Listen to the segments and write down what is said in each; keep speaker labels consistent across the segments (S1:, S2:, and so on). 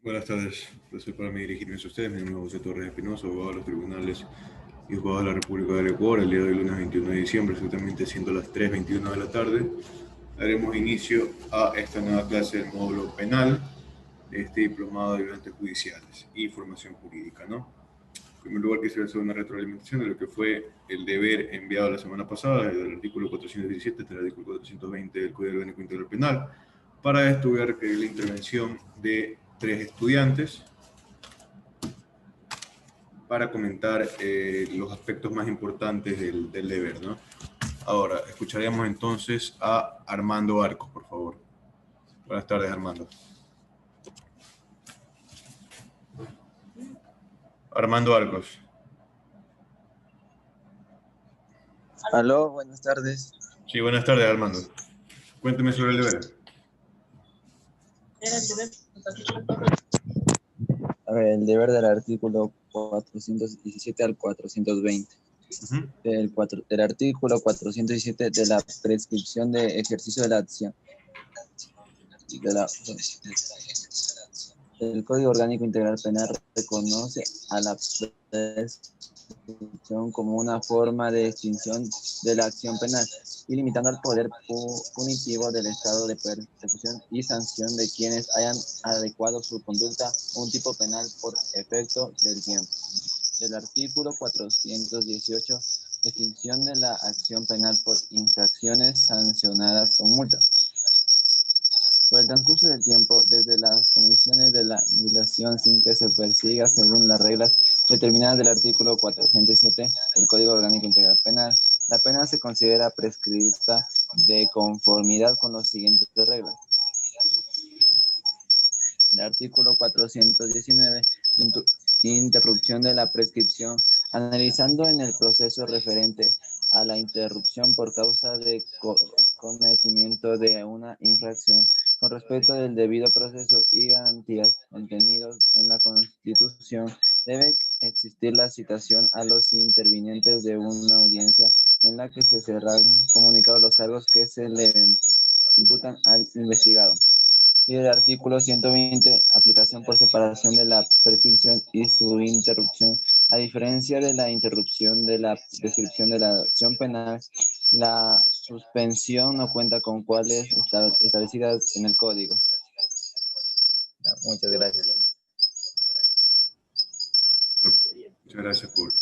S1: Buenas tardes, placer para mí dirigirme a ustedes. Mi nombre es José Torres Espinosa, abogado de los tribunales y juzgado de la República del Ecuador. El día de hoy, lunes 21 de diciembre, exactamente siendo las 3:21 de la tarde, daremos inicio a esta nueva clase del módulo penal de este diplomado de ayudantes judiciales y formación jurídica, ¿no? En primer lugar, quisiera hacer una retroalimentación de lo que fue el deber enviado la semana pasada, desde el artículo 417 hasta el artículo 420 del Código Orgánico Integral Penal. Para esto voy a requerir la intervención de 3 estudiantes para comentar los aspectos más importantes del deber, ¿no? Ahora, escucharíamos entonces a Armando Arcos, por favor. Buenas tardes, Armando. Armando Arcos.
S2: Aló, buenas tardes.
S1: Sí, buenas tardes, Armando. Cuénteme sobre el deber.
S2: A ver, el deber del artículo 417 al 420. Del artículo 417 de la prescripción de ejercicio de la acción. El Código Orgánico Integral Penal reconoce a la prescripción como una forma de extinción de la acción penal y limitando el poder punitivo del Estado de persecución y sanción de quienes hayan adecuado su conducta a un tipo penal por efecto del tiempo. El artículo 418, extinción de la acción penal por infracciones sancionadas con multa. Por el transcurso del tiempo, desde las comisiones de la violación sin que se persiga según las reglas determinadas del artículo 407 del Código Orgánico Integral Penal, la pena se considera prescrita de conformidad con las siguientes reglas. El artículo 419, interrupción de la prescripción, analizando en el proceso referente a la interrupción por causa de cometimiento de una infracción, con respecto del debido proceso y garantías contenidos en la Constitución, debe existir la citación a los intervinientes de una audiencia en la que se serán comunicados los cargos que se le imputan al investigado. Y el artículo 120, aplicación por separación de la prescripción y su interrupción. A diferencia de la interrupción de la prescripción de la acción penal, la suspensión no cuenta con cuáles establecidas en el código. Muchas gracias.
S1: Muchas gracias por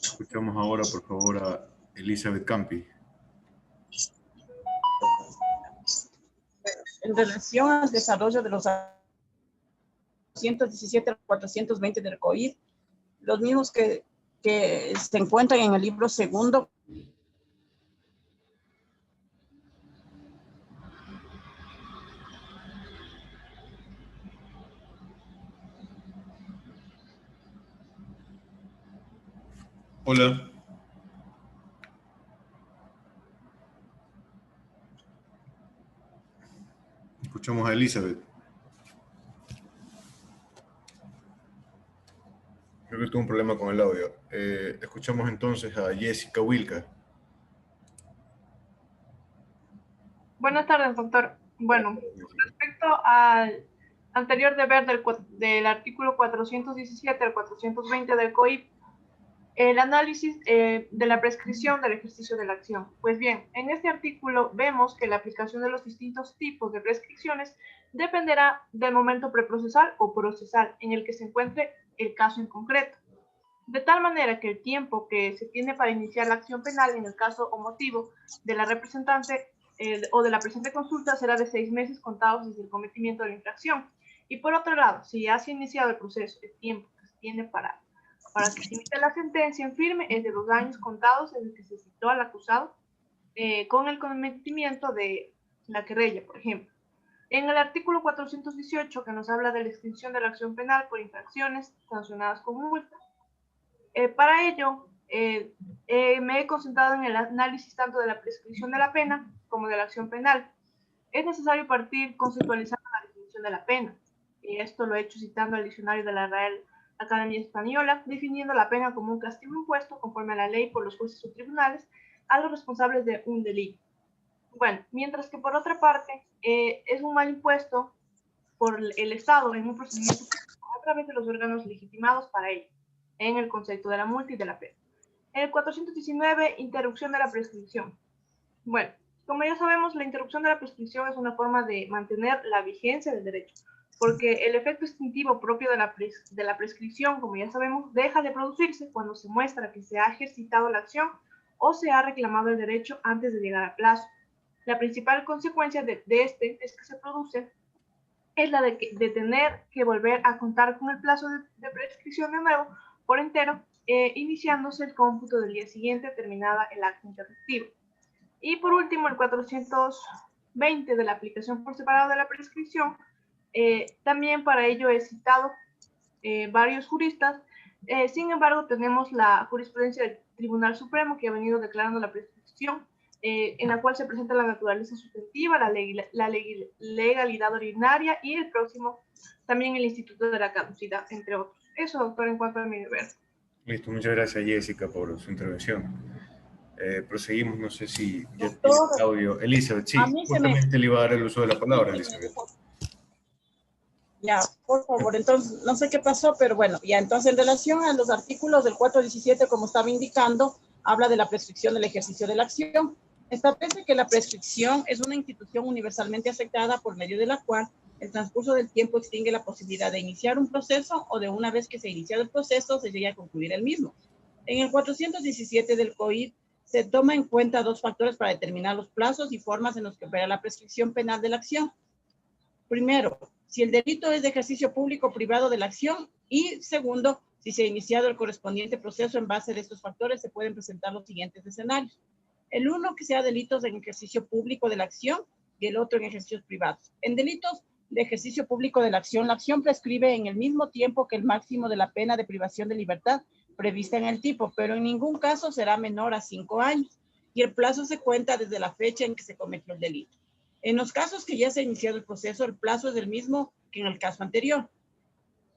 S1: escuchamos ahora, por favor, a Elizabeth Campi.
S3: En relación al desarrollo de los 417 al 420 del COID, los mismos que se encuentran en el libro segundo.
S1: Hola. Escuchamos a Elizabeth. Creo que tuvo un problema con el audio. Escuchamos entonces a Jessica Wilka.
S4: Buenas tardes, doctor. Bueno, respecto al anterior deber del artículo 417 al 420 del COIP, el análisis de la prescripción del ejercicio de la acción. Pues bien, en este artículo vemos que la aplicación de los distintos tipos de prescripciones dependerá del momento preprocesal o procesal en el que se encuentre el caso en concreto. De tal manera que el tiempo que se tiene para iniciar la acción penal en el caso o motivo de la representante o de la presente consulta será de 6 meses contados desde el cometimiento de la infracción. Y por otro lado, si ya se ha iniciado el proceso, el tiempo que se tiene para que se emita la sentencia en firme es de 2 años contados desde que se citó al acusado con el cometimiento de la querella, por ejemplo. En el artículo 418, que nos habla de la extinción de la acción penal por infracciones sancionadas con multa, para ello, me he concentrado en el análisis tanto de la prescripción de la pena como de la acción penal. Es necesario partir conceptualizando la definición de la pena. Y esto lo he hecho citando al diccionario de la Real Academia Española, definiendo la pena como un castigo impuesto conforme a la ley por los jueces o tribunales a los responsables de un delito. Bueno, mientras que por otra parte es un mal impuesto por el Estado en un procedimiento a través de los órganos legitimados para ello, en el concepto de la multa y de la pena. El 419, interrupción de la prescripción. Bueno, como ya sabemos, la interrupción de la prescripción es una forma de mantener la vigencia del derecho, porque el efecto extintivo propio de la prescripción, como ya sabemos, deja de producirse cuando se muestra que se ha ejercitado la acción o se ha reclamado el derecho antes de llegar al plazo. La principal consecuencia de este es que se produce es la de tener que volver a contar con el plazo de prescripción de nuevo por entero, iniciándose el cómputo del día siguiente terminada el acto interruptivo. Y por último, el 420 de la aplicación por separado de la prescripción, también para ello he citado varios juristas. Sin embargo, tenemos la jurisprudencia del Tribunal Supremo que ha venido declarando la prescripción, en la cual se presenta la naturaleza sustantiva, la legalidad ordinaria y el próximo también el instituto de la caducidad, entre otros. Eso, doctor, en cuanto a mi deber.
S1: Listo, muchas gracias Jessica por su intervención. Proseguimos, no sé si ya
S3: Doctor,
S1: tiene el audio. Elizabeth, sí,
S3: a mí se me-
S1: justamente le iba a dar el uso de la palabra, Elizabeth.
S3: Ya, por favor, entonces, no sé qué pasó, pero bueno, ya, entonces, en relación a los artículos del 417, como estaba indicando, habla de la prescripción del ejercicio de la acción. Establece que la prescripción es una institución universalmente aceptada por medio de la cual el transcurso del tiempo extingue la posibilidad de iniciar un proceso o de una vez que se ha iniciado el proceso se llegue a concluir el mismo. En el 417 del COIP se toma en cuenta dos factores para determinar los plazos y formas en los que opera la prescripción penal de la acción. Primero, si el delito es de ejercicio público o privado de la acción, y segundo, si se ha iniciado el correspondiente proceso en base de estos factores, se pueden presentar los siguientes escenarios. El uno, que sea delitos en ejercicio público de la acción, y el otro en ejercicios privados. En delitos de ejercicio público de la acción prescribe en el mismo tiempo que el máximo de la pena de privación de libertad prevista en el tipo, pero en ningún caso será menor a 5 años, y el plazo se cuenta desde la fecha en que se cometió el delito. En los casos que ya se ha iniciado el proceso, el plazo es el mismo que en el caso anterior.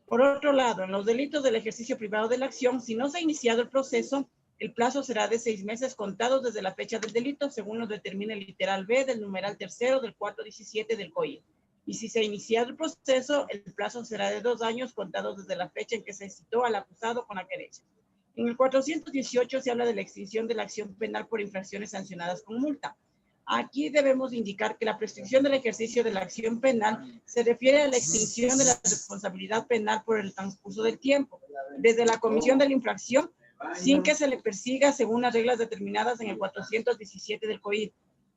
S3: Por otro lado, en los delitos del ejercicio privado de la acción, si no se ha iniciado el proceso, el plazo será de 6 meses contados desde la fecha del delito, según lo determina el literal B del numeral tercero del 417 del COIP. Y si se ha iniciado el proceso, el plazo será de 2 años contados desde la fecha en que se citó al acusado con la querella. En el 418 se habla de la extinción de la acción penal por infracciones sancionadas con multa. Aquí debemos indicar que la prescripción del ejercicio de la acción penal se refiere a la extinción de la responsabilidad penal por el transcurso del tiempo, desde la comisión de la infracción, sin que se le persiga según las reglas determinadas en el 417 del COIP.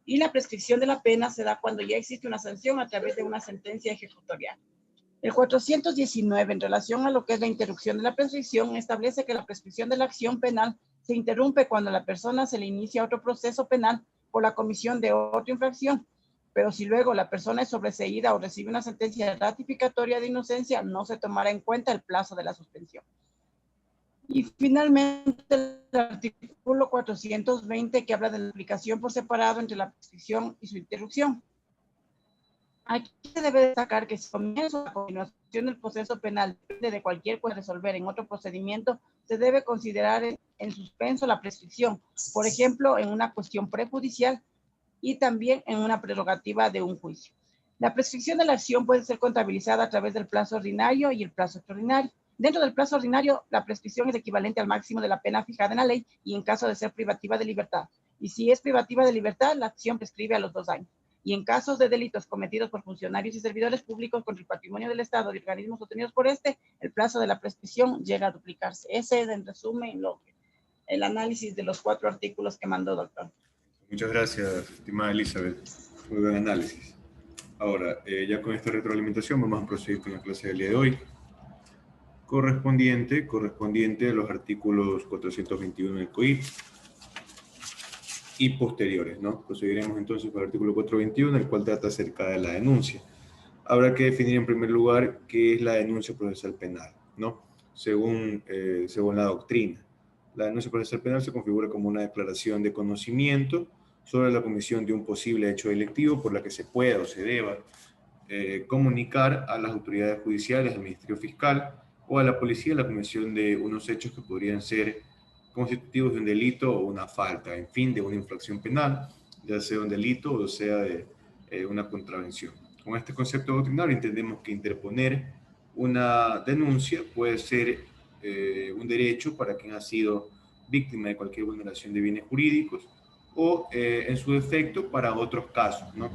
S3: Y la prescripción de la pena se da cuando ya existe una sanción a través de una sentencia ejecutorial. El 419, en relación a lo que es la interrupción de la prescripción, establece que la prescripción de la acción penal se interrumpe cuando a la persona se le inicia otro proceso penal por la comisión de otra infracción, pero si luego la persona es sobreseída o recibe una sentencia ratificatoria de inocencia, no se tomará en cuenta el plazo de la suspensión. Y finalmente, el artículo 420, que habla de la aplicación por separado entre la prescripción y su interrupción. Aquí se debe destacar que si comienza la continuación del proceso penal depende de cualquier cosa resolver en otro procedimiento, se debe considerar en suspenso la prescripción, por ejemplo, en una cuestión prejudicial y también en una prerrogativa de un juicio. La prescripción de la acción puede ser contabilizada a través del plazo ordinario y el plazo extraordinario. Dentro del plazo ordinario, la prescripción es equivalente al máximo de la pena fijada en la ley y en caso de ser privativa de libertad. Y si es privativa de libertad, la acción prescribe a los 2 años. Y en casos de delitos cometidos por funcionarios y servidores públicos contra el patrimonio del Estado y organismos sostenidos por este, el plazo de la prescripción llega a duplicarse. Ese es, en resumen, el análisis de los 4 artículos que mandó, doctor.
S1: Muchas gracias, estimada Elizabeth. Muy buen análisis. Ahora, ya con esta retroalimentación vamos a proseguir con la clase del día de hoy. Correspondiente a los artículos 421 del COIP y posteriores, ¿no? Proseguiremos entonces con el artículo 421, el cual trata acerca de la denuncia. Habrá que definir en primer lugar qué es la denuncia procesal penal, ¿no? Según la doctrina. La denuncia procesal penal se configura como una declaración de conocimiento sobre la comisión de un posible hecho delictivo por la que se pueda o se deba comunicar a las autoridades judiciales, al Ministerio Fiscal o a la policía la comisión de unos hechos que podrían ser constitutivos de un delito o una falta, en fin, de una infracción penal, ya sea un delito o sea una contravención. Con este concepto doctrinario entendemos que interponer una denuncia puede ser un derecho para quien ha sido víctima de cualquier vulneración de bienes jurídicos o en su defecto para otros casos, ¿no?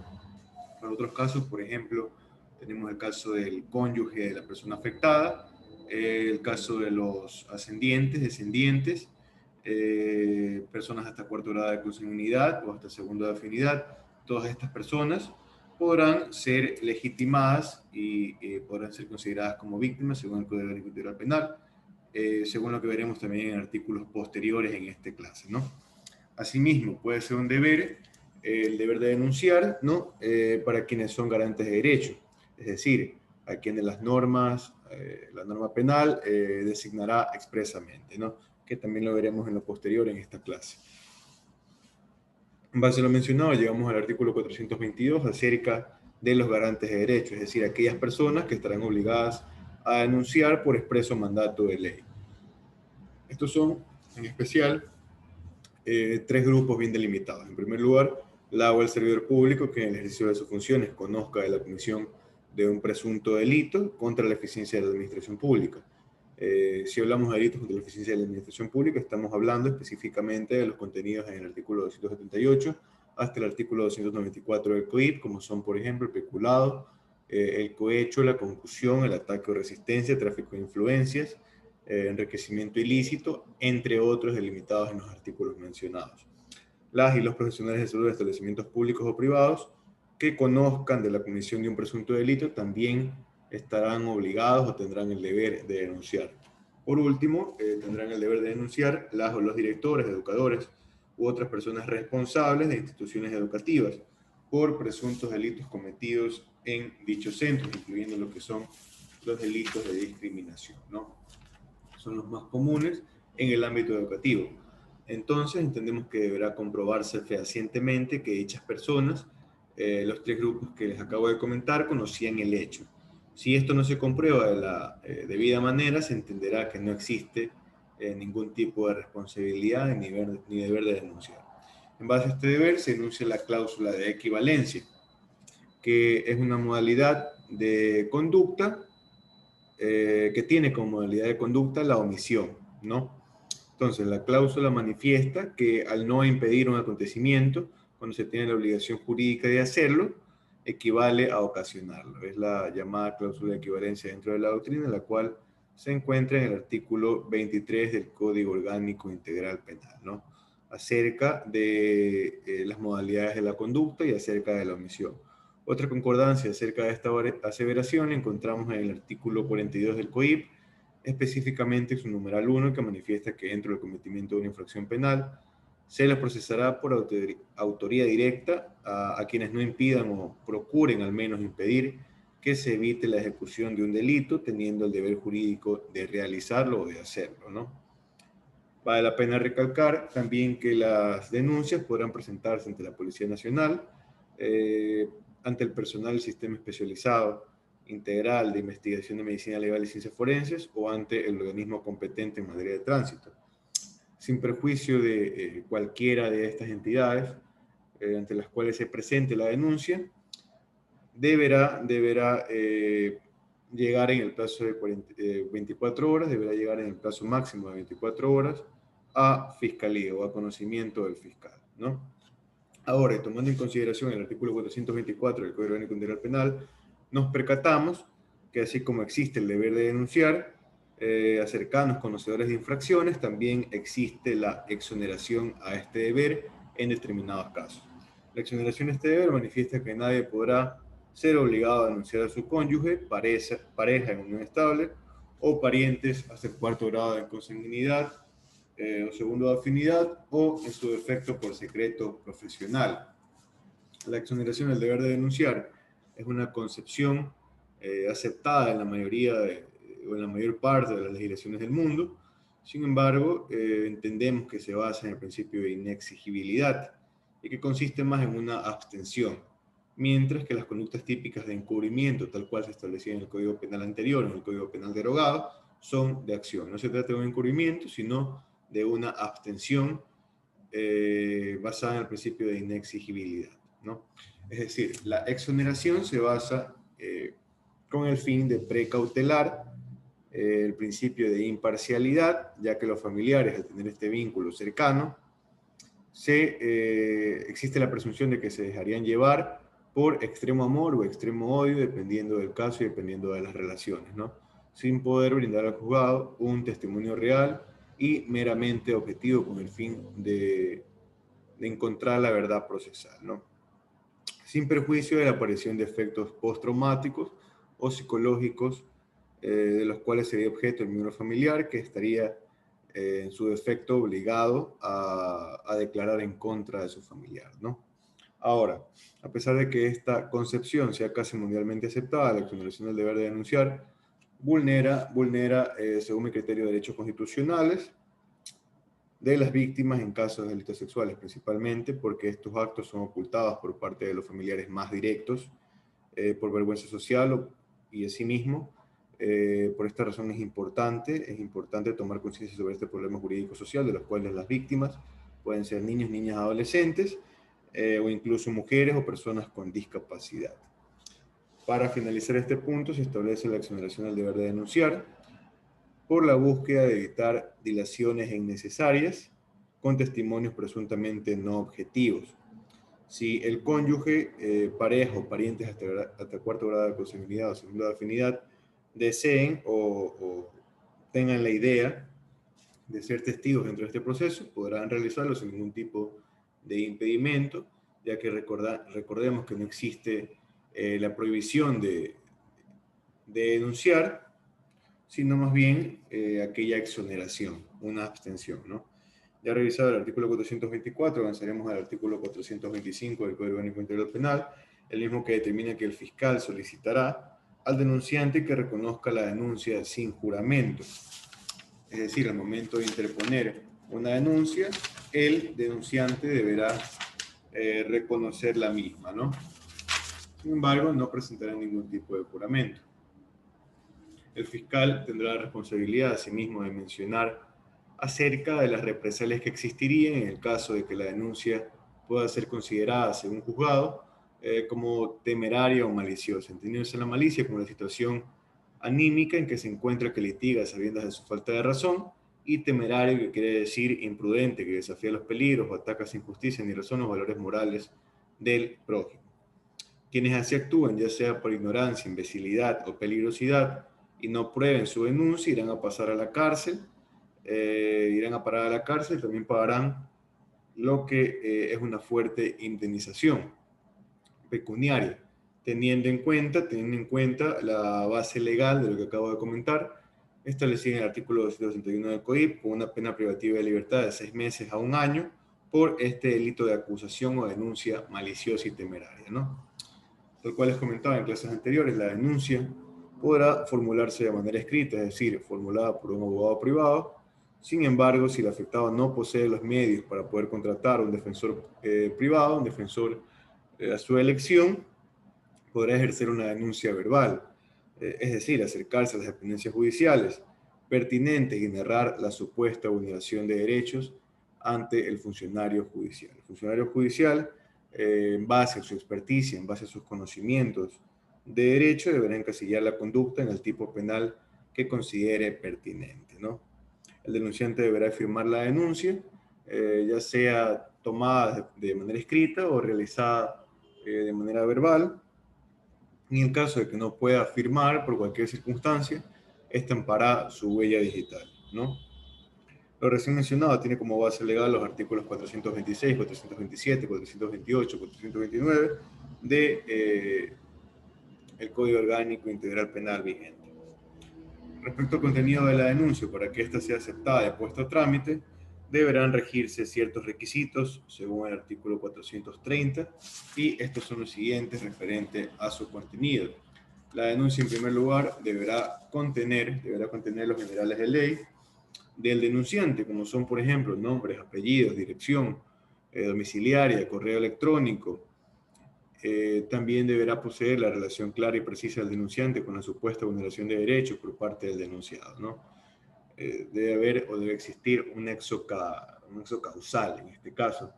S1: Para otros casos, por ejemplo, tenemos el caso del cónyuge de la persona afectada, el caso de los ascendientes, descendientes, personas hasta cuarto grado de consanguinidad o hasta segundo de afinidad. Todas estas personas podrán ser legitimadas y podrán ser consideradas como víctimas según el Código Integral Penal, según lo que veremos también en artículos posteriores en esta clase, ¿no? Asimismo, puede ser un deber, el deber de denunciar, ¿no? Para quienes son garantes de derecho, es decir, a quienes las normas, la norma penal designará expresamente, ¿no? Que también lo veremos en lo posterior en esta clase. En base a lo mencionado, llegamos al artículo 422 acerca de los garantes de derecho, es decir, aquellas personas que estarán obligadas a denunciar por expreso mandato de ley. Estos son, en especial, tres grupos bien delimitados. En primer lugar, la o el servidor público que en el ejercicio de sus funciones conozca de la comisión de un presunto delito contra la eficiencia de la administración pública. Si hablamos de delitos contra la eficiencia de la administración pública, estamos hablando específicamente de los contenidos en el artículo 278 hasta el artículo 294 del COIP, como son, por ejemplo, el peculado, el cohecho, la concusión, el ataque o resistencia, tráfico de influencias, enriquecimiento ilícito, entre otros delimitados en los artículos mencionados. Las y los profesionales de salud de establecimientos públicos o privados que conozcan de la comisión de un presunto delito también estarán obligados o tendrán el deber de denunciar. Por último, tendrán el deber de denunciar las o los directores, educadores u otras personas responsables de instituciones educativas por presuntos delitos cometidos en dichos centros, incluyendo lo que son los delitos de discriminación, ¿no? Son los más comunes en el ámbito educativo. Entonces, entendemos que deberá comprobarse fehacientemente que dichas personas, los tres grupos que les acabo de comentar, conocían el hecho. Si esto no se comprueba de la debida manera, se entenderá que no existe ningún tipo de responsabilidad ni deber de denunciar. En base a este deber, se enuncia la cláusula de equivalencia, que es una modalidad de conducta que tiene como modalidad de conducta la omisión, ¿no? Entonces, la cláusula manifiesta que al no impedir un acontecimiento, cuando se tiene la obligación jurídica de hacerlo, equivale a ocasionarlo. Es la llamada cláusula de equivalencia dentro de la doctrina, la cual se encuentra en el artículo 23 del Código Orgánico Integral Penal, ¿no? Acerca de las modalidades de la conducta y acerca de la omisión. Otra concordancia acerca de esta aseveración la encontramos en el artículo 42 del COIP, específicamente su numeral 1, que manifiesta que dentro del cometimiento de una infracción penal se les procesará por autoría directa a quienes no impidan o procuren al menos impedir que se evite la ejecución de un delito, teniendo el deber jurídico de realizarlo o de hacerlo, ¿no? Vale la pena recalcar también que las denuncias podrán presentarse ante la Policía Nacional, ante el personal del sistema especializado integral de investigación de medicina legal y ciencias forenses o ante el organismo competente en materia de tránsito. Sin perjuicio de cualquiera de estas entidades ante las cuales se presente la denuncia, deberá llegar en el plazo de 24 horas, deberá llegar en el plazo máximo de 24 horas a fiscalía o a conocimiento del fiscal, ¿no? Ahora, tomando en consideración el artículo 424 del Código Orgánico Integral Penal, nos percatamos que así como existe el deber de denunciar a cercanos conocedores de infracciones, también existe la exoneración a este deber en determinados casos. La exoneración a este deber manifiesta que nadie podrá ser obligado a denunciar a su cónyuge, pareja en unión estable o parientes hasta el cuarto grado de consanguinidad o segundo de afinidad o en su defecto por secreto profesional. La exoneración del deber de denunciar es una concepción aceptada en la mayoría o en la mayor parte de las legislaciones del mundo. Sin embargo, entendemos que se basa en el principio de inexigibilidad y que consiste más en una abstención, mientras que las conductas típicas de encubrimiento, tal cual se establecía en el Código Penal anterior, en el Código Penal derogado, son de acción. No se trata de un encubrimiento, sino de una abstención basada en el principio de inexigibilidad, ¿no? Es decir, la exoneración se basa con el fin de precautelar el principio de imparcialidad, ya que los familiares, al tener este vínculo cercano, existe la presunción de que se dejarían llevar por extremo amor o extremo odio, dependiendo del caso y dependiendo de las relaciones, ¿no? Sin poder brindar al juzgado un testimonio real y meramente objetivo con el fin de encontrar la verdad procesal, ¿no? Sin perjuicio de la aparición de efectos postraumáticos o psicológicos de los cuales sería objeto el miembro familiar, que estaría en su defecto obligado a declarar en contra de su familiar, ¿no? Ahora, a pesar de que esta concepción sea casi mundialmente aceptada, la exoneración del deber de denunciar vulnera según mi criterio, derechos constitucionales de las víctimas en casos de delitos sexuales, principalmente porque estos actos son ocultados por parte de los familiares más directos, por vergüenza social y asimismo. Por esta razón es importante tomar conciencia sobre este problema jurídico-social, de los cuales las víctimas pueden ser niños, niñas, adolescentes, o incluso mujeres o personas con discapacidad. Para finalizar este punto, se establece la exoneración del deber de denunciar por la búsqueda de evitar dilaciones innecesarias con testimonios presuntamente no objetivos. Si el cónyuge, pareja o parientes hasta cuarto grado de consanguinidad o segundo grado de afinidad deseen o tengan la idea de ser testigos dentro de este proceso, podrán realizarlo sin ningún tipo de impedimento, ya que recordemos que no existe la prohibición de denunciar, sino más bien aquella exoneración, una abstención, ¿no? Ya revisado el artículo 424, avanzaremos al artículo 425 del Código Orgánico Integral Penal, el mismo que determina que el fiscal solicitará al denunciante que reconozca la denuncia sin juramento. Es decir, al momento de interponer una denuncia, el denunciante deberá reconocer la misma, ¿no? Sin embargo, no presentará ningún tipo de juramento. El fiscal tendrá la responsabilidad, asimismo, de mencionar acerca de las represalias que existirían en el caso de que la denuncia pueda ser considerada, según juzgado, como temeraria o maliciosa, entendiéndose la malicia como la situación anímica en que se encuentra que litiga a sabiendas de su falta de razón, y temerario, que quiere decir imprudente, que desafía los peligros o ataca sin justicia ni razón los valores morales del prójimo. Quienes así actúan, ya sea por ignorancia, imbecilidad o peligrosidad, y no prueben su denuncia, irán a pasar a la cárcel, irán a parar a la cárcel, también pagarán lo que es una fuerte indemnización pecuniaria, teniendo en cuenta la base legal de lo que acabo de comentar, establecida en el artículo 261 del COIP, con una pena privativa de libertad de 6 meses a 1 año por este delito de acusación o denuncia maliciosa y temeraria, ¿no? Tal cual les comentaba en clases anteriores, la denuncia podrá formularse de manera escrita, es decir, formulada por un abogado privado. Sin embargo, si el afectado no posee los medios para poder contratar un defensor privado, un defensor a su elección, podrá ejercer una denuncia verbal, es decir, acercarse a las dependencias judiciales pertinentes y narrar la supuesta vulneración de derechos ante el funcionario judicial. El funcionario judicial, en base a su experticia, en base a sus conocimientos de derecho, deberá encasillar la conducta en el tipo penal que considere pertinente, ¿no? El denunciante deberá firmar la denuncia, ya sea tomada de manera escrita o realizada de manera verbal. En el caso de que no pueda firmar por cualquier circunstancia, estampará su huella digital, ¿no? Lo recién mencionado tiene como base legal los artículos 426, 427, 428, 429 de el Código Orgánico Integral Penal vigente. Respecto al contenido de la denuncia, para que ésta sea aceptada y puesta a trámite, deberán regirse ciertos requisitos según el artículo 430, y estos son los siguientes referente a su contenido. La denuncia, en primer lugar, deberá contener los generales de ley del denunciante, como son, por ejemplo, nombres, apellidos, dirección domiciliaria, correo electrónico. También deberá poseer la relación clara y precisa del denunciante con la supuesta vulneración de derechos por parte del denunciado, ¿no? Debe haber o debe existir un nexo un nexo causal en este caso,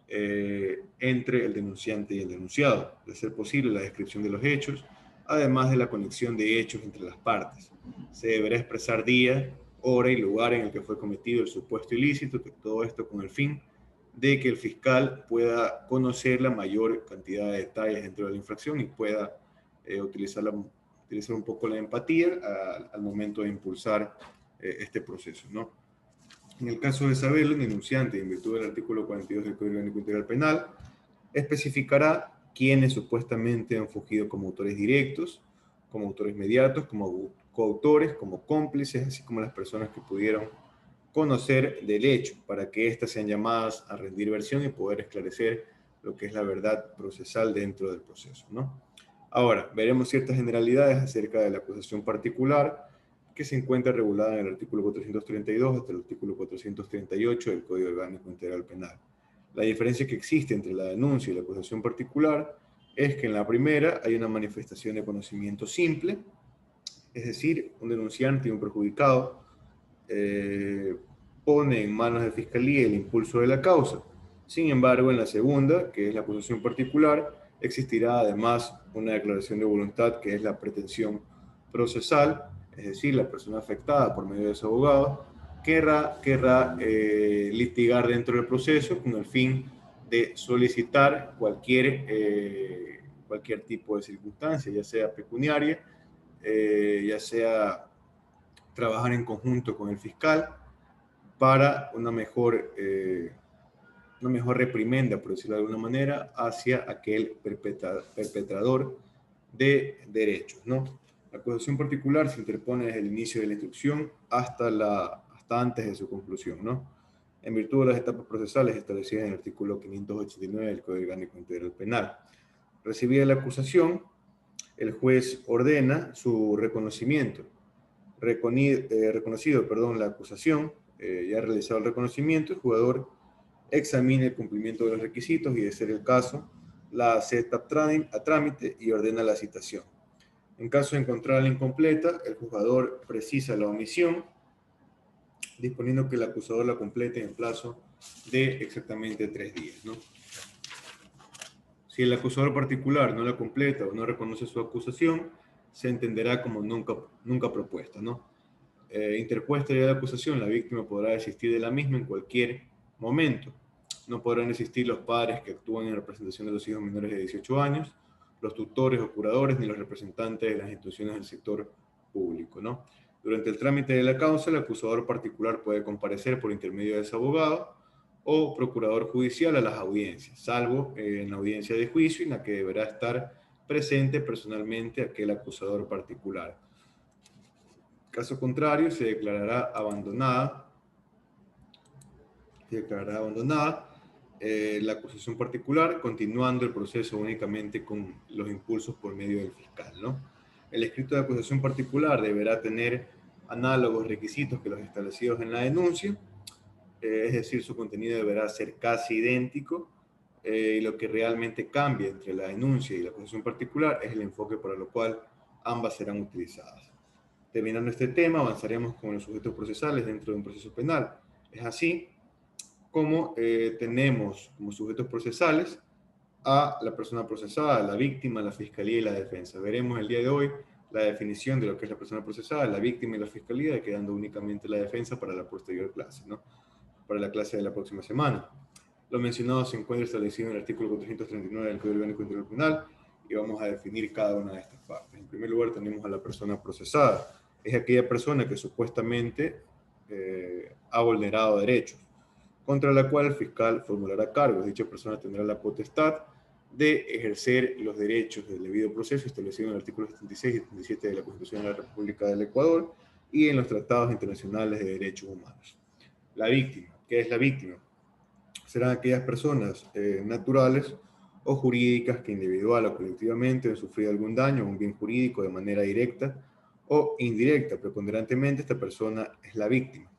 S1: entre el denunciante y el denunciado, de ser posible la descripción de los hechos, además de la conexión de hechos entre las partes. Se deberá expresar día, hora y lugar en el que fue cometido el supuesto ilícito, que todo esto con el fin de que el fiscal pueda conocer la mayor cantidad de detalles dentro de la infracción y pueda utilizar un poco la empatía al momento de impulsar este proceso, ¿no? En el caso de saberlo, el denunciante, en virtud del artículo 42 del Código Orgánico Integral Penal, especificará quiénes supuestamente han fungido como autores directos, como autores mediatos, como coautores, como cómplices, así como las personas que pudieron conocer del hecho, para que éstas sean llamadas a rendir versión y poder esclarecer lo que es la verdad procesal dentro del proceso, ¿no? Ahora, veremos ciertas generalidades acerca de la acusación particular, que se encuentra regulada en el artículo 432 hasta el artículo 438 del Código Orgánico Integral Penal. La diferencia que existe entre la denuncia y la acusación particular es que en la primera hay una manifestación de conocimiento simple, es decir, un denunciante y un perjudicado pone en manos de Fiscalía el impulso de la causa. Sin embargo, en la segunda, que es la acusación particular, existirá además una declaración de voluntad que es la pretensión procesal, es decir, la persona afectada por medio de su abogado querrá litigar dentro del proceso con el fin de solicitar cualquier tipo de circunstancia, ya sea pecuniaria, ya sea trabajar en conjunto con el fiscal para una mejor reprimenda, por decirlo de alguna manera, hacia aquel perpetrador de derechos, ¿no? La acusación particular se interpone desde el inicio de la instrucción hasta antes de su conclusión, ¿no? En virtud de las etapas procesales establecidas en el artículo 589 del Código Orgánico Integral Penal. Recibida la acusación, el juez ordena su reconocido, la acusación, ya ha realizado el reconocimiento, el jugador examina el cumplimiento de los requisitos y, de ser el caso, la acepta a trámite y ordena la citación. En caso de encontrarla incompleta, el juzgador precisa la omisión, disponiendo que el acusador la complete en plazo de exactamente 3 días, ¿no? Si el acusador particular no la completa o no reconoce su acusación, se entenderá como nunca propuesta, ¿no? Interpuesta ya la acusación, la víctima podrá desistir de la misma en cualquier momento. No podrán existir los padres que actúan en representación de los hijos menores de 18 años, los tutores o curadores, ni los representantes de las instituciones del sector público, ¿no? Durante el trámite de la causa, el acusador particular puede comparecer por intermedio de su abogado o procurador judicial a las audiencias, salvo en la audiencia de juicio, en la que deberá estar presente personalmente aquel acusador particular. Caso contrario, se declarará abandonada la acusación particular, continuando el proceso únicamente con los impulsos por medio del fiscal, ¿no? El escrito de acusación particular deberá tener análogos requisitos que los establecidos en la denuncia, es decir, su contenido deberá ser casi idéntico, y lo que realmente cambia entre la denuncia y la acusación particular es el enfoque para lo cual ambas serán utilizadas. Terminando este tema, avanzaremos con los sujetos procesales dentro de un proceso penal. Es así como tenemos como sujetos procesales a la persona procesada, la víctima, la fiscalía y la defensa. Veremos el día de hoy la definición de lo que es la persona procesada, la víctima y la fiscalía, quedando únicamente la defensa para la posterior clase, ¿no? Para la clase de la próxima semana. Lo mencionado se encuentra establecido en el artículo 439 del Código Orgánico Integral Penal y vamos a definir cada una de estas partes. En primer lugar, tenemos a la persona procesada. Es aquella persona que supuestamente ha vulnerado derechos, contra la cual el fiscal formulará cargos. Dicha persona tendrá la potestad de ejercer los derechos del debido proceso establecido en el artículo 76 y 77 de la Constitución de la República del Ecuador y en los tratados internacionales de derechos humanos. La víctima. ¿Qué es la víctima? Serán aquellas personas naturales o jurídicas que individual o colectivamente han sufrido algún daño a un bien jurídico de manera directa o indirecta. Preponderantemente, esta persona es la víctima.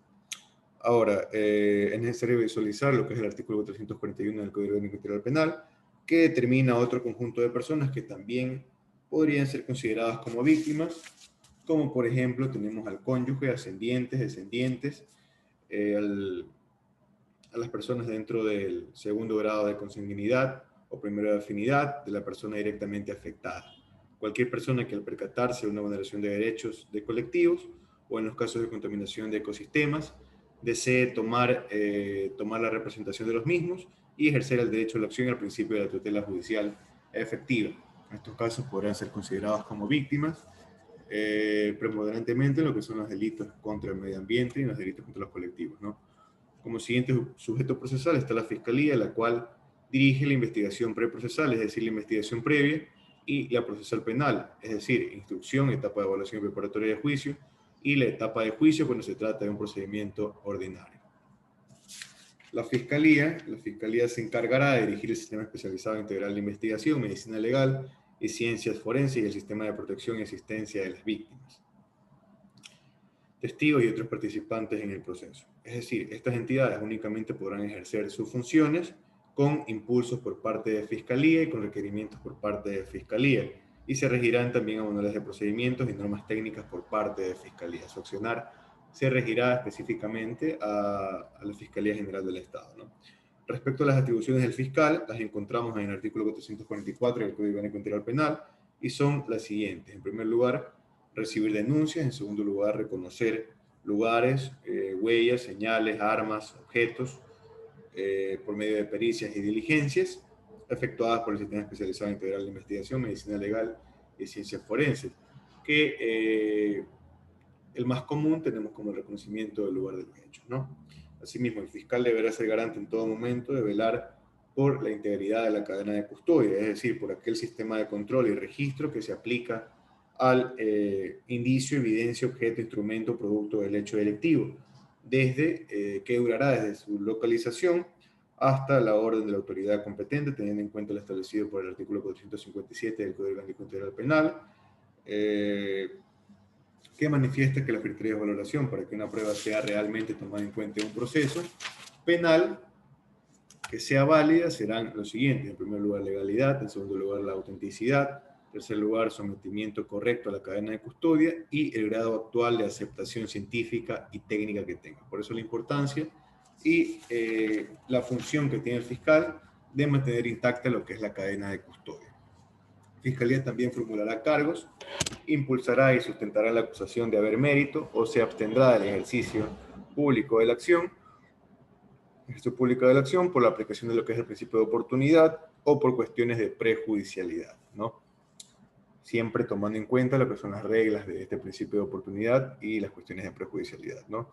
S1: Ahora, es necesario visualizar lo que es el artículo 441 del Código Orgánico Integral Penal, que determina otro conjunto de personas que también podrían ser consideradas como víctimas, como por ejemplo tenemos al cónyuge, ascendientes, descendientes, a las personas dentro del segundo grado de consanguinidad o primero de afinidad de la persona directamente afectada. Cualquier persona que al percatarse de una vulneración de derechos de colectivos o en los casos de contaminación de ecosistemas, desee tomar la representación de los mismos y ejercer el derecho a la acción y el principio de la tutela judicial efectiva. En estos casos podrán ser considerados como víctimas preponderantemente en lo que son los delitos contra el medio ambiente y los delitos contra los colectivos, ¿no? Como siguiente sujeto procesal está la Fiscalía, la cual dirige la investigación preprocesal, es decir, la investigación previa, y la procesal penal, es decir, instrucción, etapa de evaluación preparatoria de juicio, y la etapa de juicio cuando se trata de un procedimiento ordinario. La Fiscalía se encargará de dirigir el Sistema Especializado Integral de Investigación, Medicina Legal y Ciencias Forenses y el Sistema de Protección y Asistencia de las Víctimas, testigos y otros participantes en el proceso. Es decir, estas entidades únicamente podrán ejercer sus funciones con impulsos por parte de Fiscalía y con requerimientos por parte de Fiscalía, y se regirán también a manuales de procedimientos y normas técnicas por parte de Fiscalía. Su accionar se regirá específicamente a la Fiscalía General del Estado, ¿no? Respecto a las atribuciones del fiscal, las encontramos en el artículo 444 del Código Orgánico Integral Penal y son las siguientes. En primer lugar, recibir denuncias. En segundo lugar, reconocer lugares, huellas, señales, armas, objetos, por medio de pericias y diligencias efectuadas por el Sistema Especializado Integral de Investigación, Medicina Legal y Ciencias Forenses, que el más común tenemos como el reconocimiento del lugar de los hechos, ¿no? Asimismo, el fiscal deberá ser garante en todo momento de velar por la integridad de la cadena de custodia, es decir, por aquel sistema de control y registro que se aplica al indicio, evidencia, objeto, instrumento, producto del hecho delictivo, que durará desde su localización hasta la orden de la autoridad competente, teniendo en cuenta lo establecido por el artículo 457 del Código Orgánico Integral Penal, que manifiesta que los criterios de valoración para que una prueba sea realmente tomada en cuenta en un proceso penal que sea válida serán los siguientes: en primer lugar, legalidad; en segundo lugar, la autenticidad; en tercer lugar, sometimiento correcto a la cadena de custodia y el grado actual de aceptación científica y técnica que tenga. Por eso la importancia y la función que tiene el fiscal de mantener intacta lo que es la cadena de custodia. Fiscalía también formulará cargos, impulsará y sustentará la acusación de haber mérito o se abstendrá del ejercicio público de la acción por la aplicación de lo que es el principio de oportunidad o por cuestiones de prejudicialidad, ¿no? Siempre tomando en cuenta lo que son las reglas de este principio de oportunidad y las cuestiones de prejudicialidad, ¿no?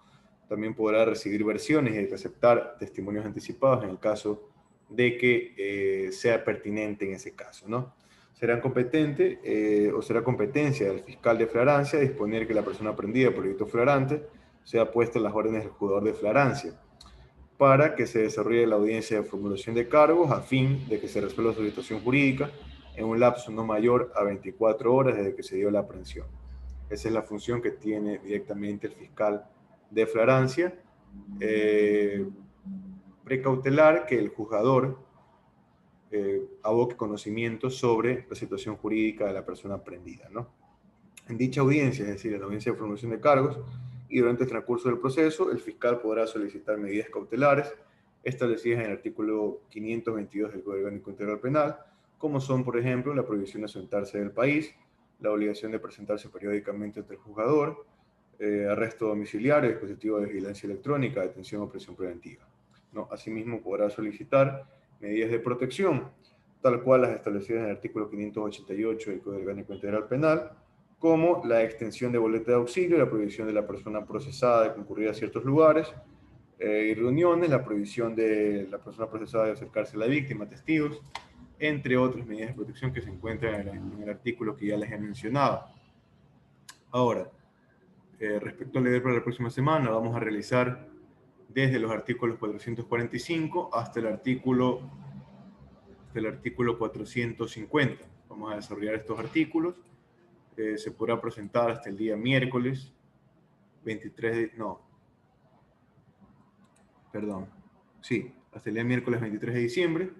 S1: También podrá recibir versiones y aceptar testimonios anticipados en el caso de que sea pertinente en ese caso, ¿no? Será competencia del fiscal de flagrancia disponer que la persona prendida por delito flagrante sea puesta en las órdenes del juzgador de flagrancia para que se desarrolle la audiencia de formulación de cargos a fin de que se resuelva su situación jurídica en un lapso no mayor a 24 horas desde que se dio la aprehensión. Esa es la función que tiene directamente el fiscal de flagrancia, precautelar que el juzgador aboque conocimiento sobre la situación jurídica de la persona prendida, ¿no? En dicha audiencia, es decir, en la audiencia de formulación de cargos y durante el transcurso del proceso, el fiscal podrá solicitar medidas cautelares establecidas en el artículo 522 del Código Orgánico Integral Penal, como son, por ejemplo, la prohibición de ausentarse del país, la obligación de presentarse periódicamente ante el juzgador, arresto domiciliario, dispositivo de vigilancia electrónica, detención o prisión preventiva, ¿no? Asimismo, podrá solicitar medidas de protección, tal cual las establecidas en el artículo 588 del Código Orgánico Integral Penal, como la extensión de boleta de auxilio, la prohibición de la persona procesada de concurrir a ciertos lugares y reuniones, la prohibición de la persona procesada de acercarse a la víctima, testigos, entre otras medidas de protección que se encuentran en el artículo que ya les he mencionado. Ahora, respecto al deber para la próxima semana, vamos a realizar desde los artículos 445 hasta el artículo 450. Vamos a desarrollar estos artículos. Se podrá presentar hasta el día miércoles 23 de diciembre.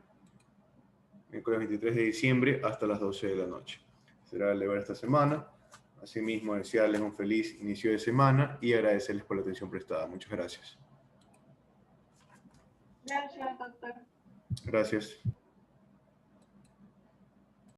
S1: Miércoles 23 de diciembre hasta las 12 de la noche. Será el deber esta semana. Asimismo, desearles un feliz inicio de semana y agradecerles por la atención prestada. Muchas gracias.
S4: Gracias, doctor.
S1: Gracias.